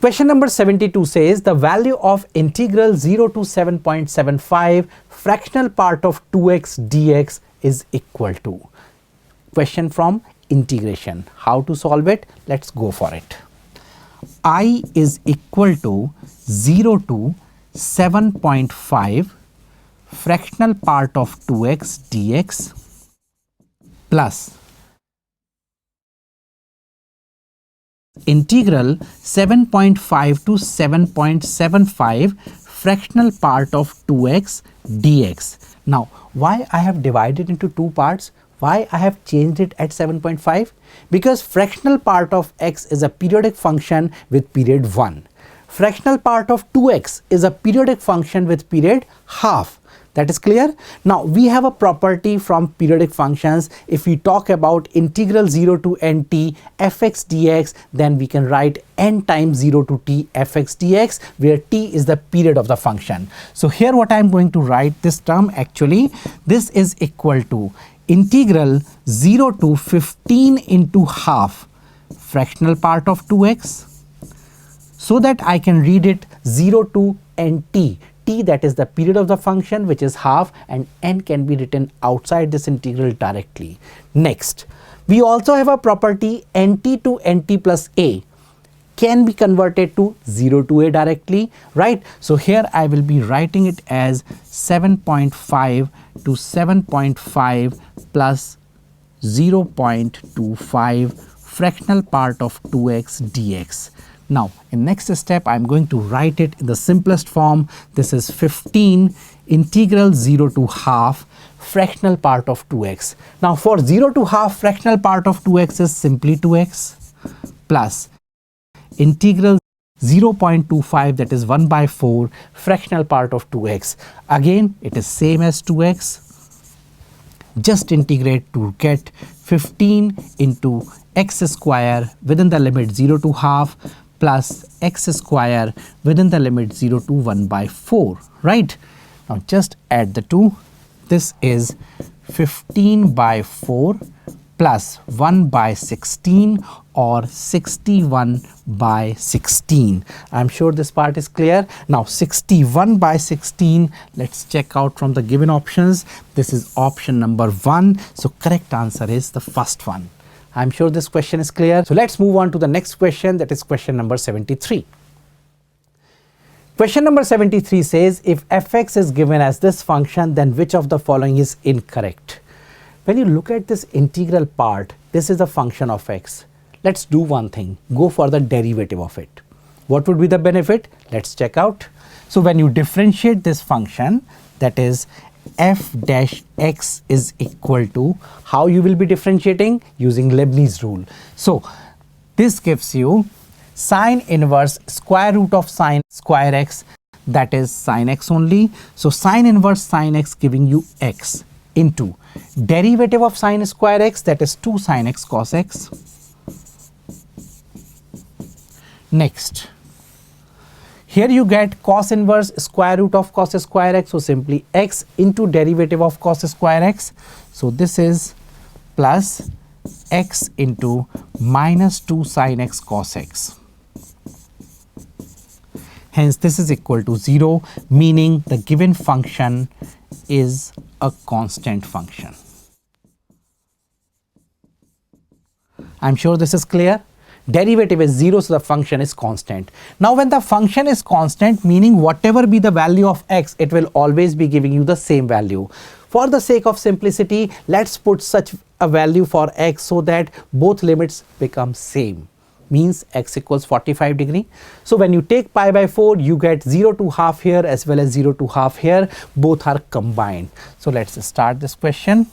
Question number 72 says the value of integral 0 to 7.75 fractional part of 2x dx is equal to. Question from integration. How to solve it? Let's go for it. I is equal to 0 to 7.5 fractional part of 2x dx plus integral 7.5 to 7.75 fractional part of 2x dx. Now, why I have divided into two parts? Why I have changed it at 7.5? Because fractional part of x is a periodic function with period 1. Fractional part of 2x is a periodic function with period half. That is clear? Now, we have a property from periodic functions. If we talk about integral 0 to nt fx dx, then we can write n times 0 to t fx dx, where t is the period of the function. So here what I am going to write this term, actually this is equal to integral 0 to 15 into half fractional part of 2x, so that I can read it 0 to nt. T, that is the period of the function, which is half, and n can be written outside this integral directly. Next, we also have a property nt to nt plus a can be converted to 0 to a directly, right? So here I will be writing it as 7.5 to 7.5 plus 0.25 fractional part of 2x dx. Now, in next step, I am going to write it in the simplest form. This is 15 integral 0 to half fractional part of 2x. Now, for 0 to half fractional part of 2x is simply 2x plus integral 0.25, that is 1 by 4 fractional part of 2x. Again, it is same as 2x. Just integrate to get 15 into x square within the limit 0 to half plus x square within the limit 0 to 1 by 4, right? Now just add the two. This is 15 by 4 plus 1 by 16 or 61 by 16. I'm sure this part is clear. Now 61 by 16, let's check out from the given options. This is option number 1. So correct answer is the first one. I'm sure this question is clear. So let's move on to the next question, that is question number 73. Question number 73 says if fx is given as this function, then which of the following is incorrect? When you look at this integral part, this is a function of x. Let's do one thing, go for the derivative of it. What would be the benefit? Let's check out. So when you differentiate this function, that is f dash x is equal to, how you will be differentiating? Using Leibniz rule. So this gives you sine inverse square root of sine square x, that is sine x only. So sine inverse sine x giving you x into derivative of sine square x, that is 2 sine x cos x. Next, here you get cos inverse square root of cos square x, so simply x into derivative of cos square x. So this is plus x into minus 2 sin x cos x. Hence this is equal to 0, meaning the given function is a constant function. I'm sure this is clear. Derivative is 0, so the function is constant. Now when the function is constant, meaning whatever be the value of x, it will always be giving you the same value. For the sake of simplicity, let's put such a value for x so that both limits become same. Means x equals 45 degree. So when you take pi by 4, you get 0 to half here as well as 0 to half here. Both are combined. So let's start this question.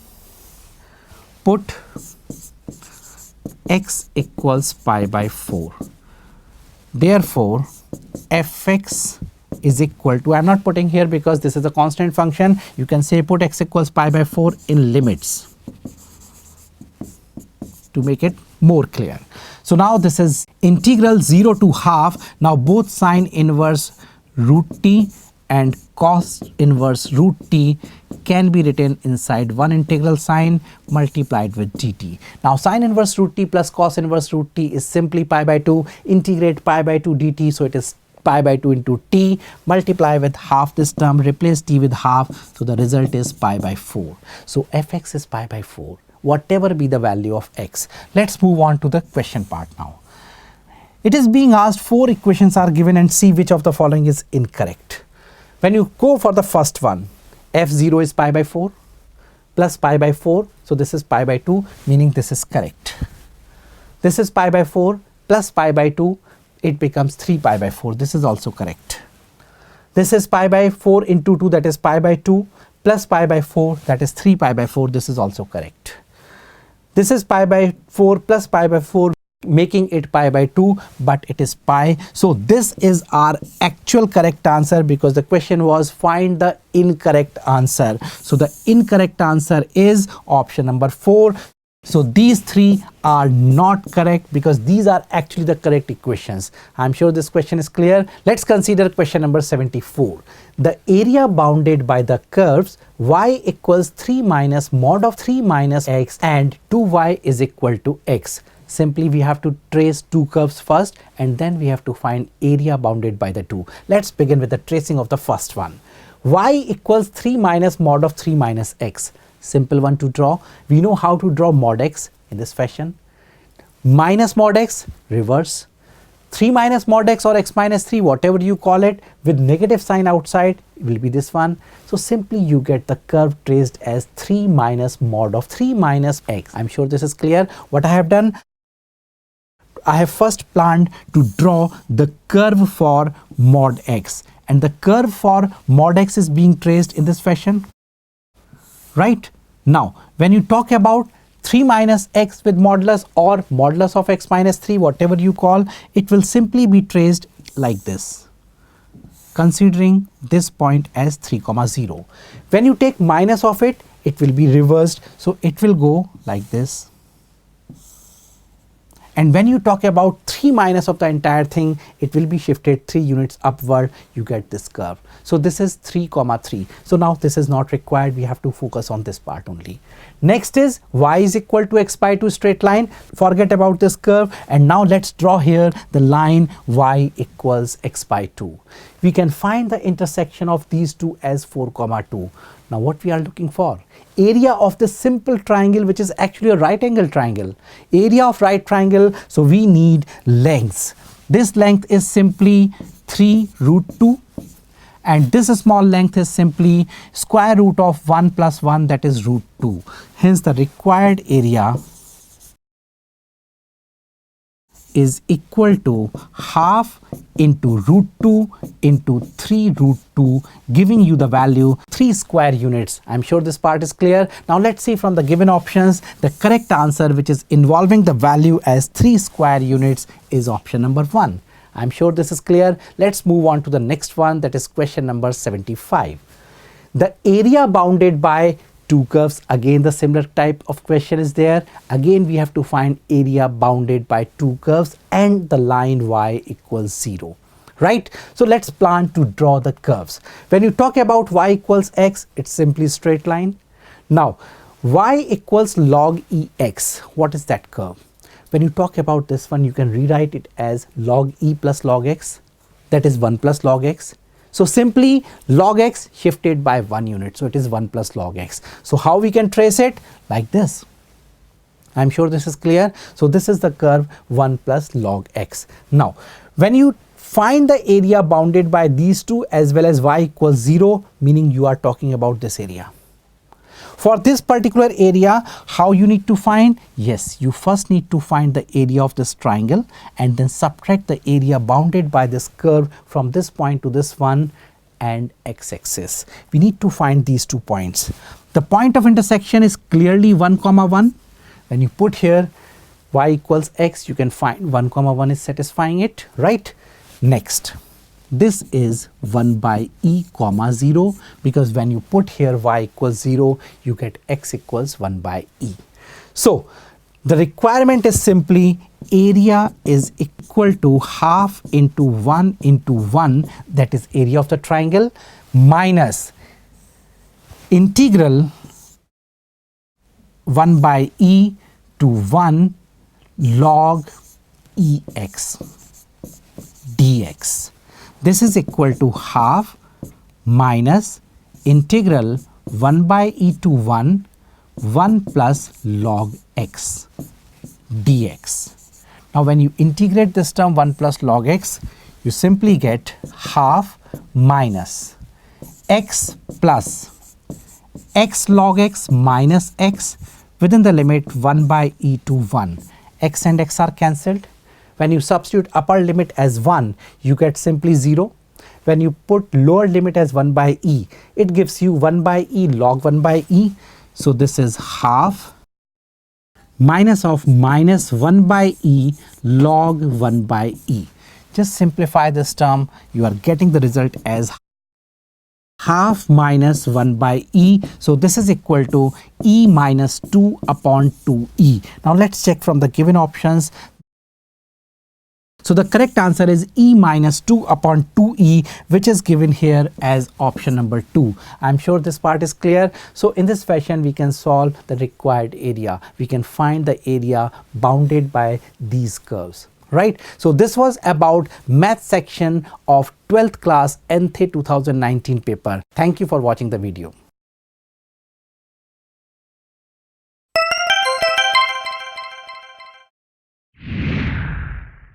Put x equals pi by 4. Therefore, fx is equal to, I'm not putting here because this is a constant function. You can say put x equals pi by 4 in limits to make it more clear. So now this is integral 0 to half. Now both sine inverse root t and cos inverse root t can be written inside one integral sign multiplied with dt. Now sin inverse root t plus cos inverse root t is simply pi by 2, integrate pi by 2 dt, so it is pi by 2 into t, multiply with half this term, replace t with half, so the result is pi by 4. So fx is pi by 4, whatever be the value of x. Let's move on to the question part now. It is being asked 4 equations are given and see which of the following is incorrect. When you go for the first one, f0 is pi by 4 plus pi by 4, so this is pi by 2, meaning this is correct. This is pi by 4 plus pi by 2, it becomes 3 pi by 4, this is also correct. This is pi by 4 into 2, that is pi by 2, plus pi by 4, that is 3 pi by 4, this is also correct. This is pi by 4 plus pi by 4, making it pi by 2, but it is pi. So this is our actual correct answer, because the question was find the incorrect answer. So the incorrect answer is option number 4. So these 3 are not correct, because these are actually the correct equations. I'm sure this question is clear. Let's consider question number 74. The area bounded by the curves y equals 3 minus mod of 3 minus x and 2y is equal to x. Simply we have to trace two curves first, and then we have to find area bounded by the two. Let's begin with the tracing of the first one. Y equals 3 minus mod of 3 minus x. Simple one to draw. We know how to draw mod x in this fashion. Minus mod x, reverse. 3 minus mod x or x minus 3, whatever you call it, with negative sign outside will be this one. So simply you get the curve traced as 3 minus mod of 3 minus x. I'm sure this is clear. What I have done, I have first planned to draw the curve for mod x, and the curve for mod x is being traced in this fashion. Right? Now, when you talk about 3 minus x with modulus or modulus of x minus 3, whatever you call, it will simply be traced like this, considering this point as 3, 0. When you take minus of it, it will be reversed. So it will go like this. And when you talk about 3 minus of the entire thing, it will be shifted 3 units upward, you get this curve. So this is 3, 3. So now this is not required, we have to focus on this part only. Next is y is equal to x by 2 straight line. Forget about this curve, and now let's draw here the line y equals x by 2. We can find the intersection of these two as 4, 2. Now what we are looking for? Area of this simple triangle, which is actually a right angle triangle. Area of right triangle, so we need lengths. This length is simply 3 root 2, and this small length is simply square root of 1 plus 1, that is root 2. Hence the required area is equal to half into root 2 into 3 root 2, giving you the value 3 square units. I'm sure this part is clear. Now let's see from the given options, the correct answer, which is involving the value as 3 square units, is option number 1. I'm sure this is clear. Let's move on to the next one, that is question number 75. The area bounded by two curves, again the similar type of question is there. Again we have to find area bounded by two curves and the line y equals 0. Right? So let's plan to draw the curves. When you talk about y equals x, it's simply straight line. Now y equals log ex. What is that curve? When you talk about this one, you can rewrite it as log e plus log x, that is 1 plus log x. So simply log x shifted by 1 unit, so it is 1 plus log x. So how we can trace it? Like this. I'm sure this is clear. So this is the curve 1 plus log x. Now when you find the area bounded by these two as well as y equals 0, meaning you are talking about this area. For this particular area, how you need to find? Yes, you first need to find the area of this triangle and then subtract the area bounded by this curve from this point to this one and x-axis. We need to find these 2 points. The point of intersection is clearly 1, 1. When you put here y equals x, you can find 1, 1 is satisfying it, right? Next. This is 1 by e comma 0, because when you put here y equals 0, you get x equals 1 by e. So the requirement is simply area is equal to half into 1 into 1, that is area of the triangle, minus integral 1 by e to 1 log ex dx. This is equal to half minus integral 1 by e to 1 plus log x dx. Now when you integrate this term 1 plus log x, you simply get half minus x plus x log x minus x within the limit 1 by e to 1. X and x are cancelled. When you substitute upper limit as 1, you get simply 0. When you put lower limit as 1 by e, it gives you 1 by e log 1 by e. So this is half minus of minus 1 by e log 1 by e. Just simplify this term. You are getting the result as half minus 1 by e. So this is equal to e minus 2 upon 2e. Now let's check from the given options. So the correct answer is e minus 2 upon 2e, which is given here as option number 2. I'm sure this part is clear. So in this fashion, we can solve the required area. We can find the area bounded by these curves. Right? So this was about math section of 12th class ANTHE 2019 paper. Thank you for watching the video.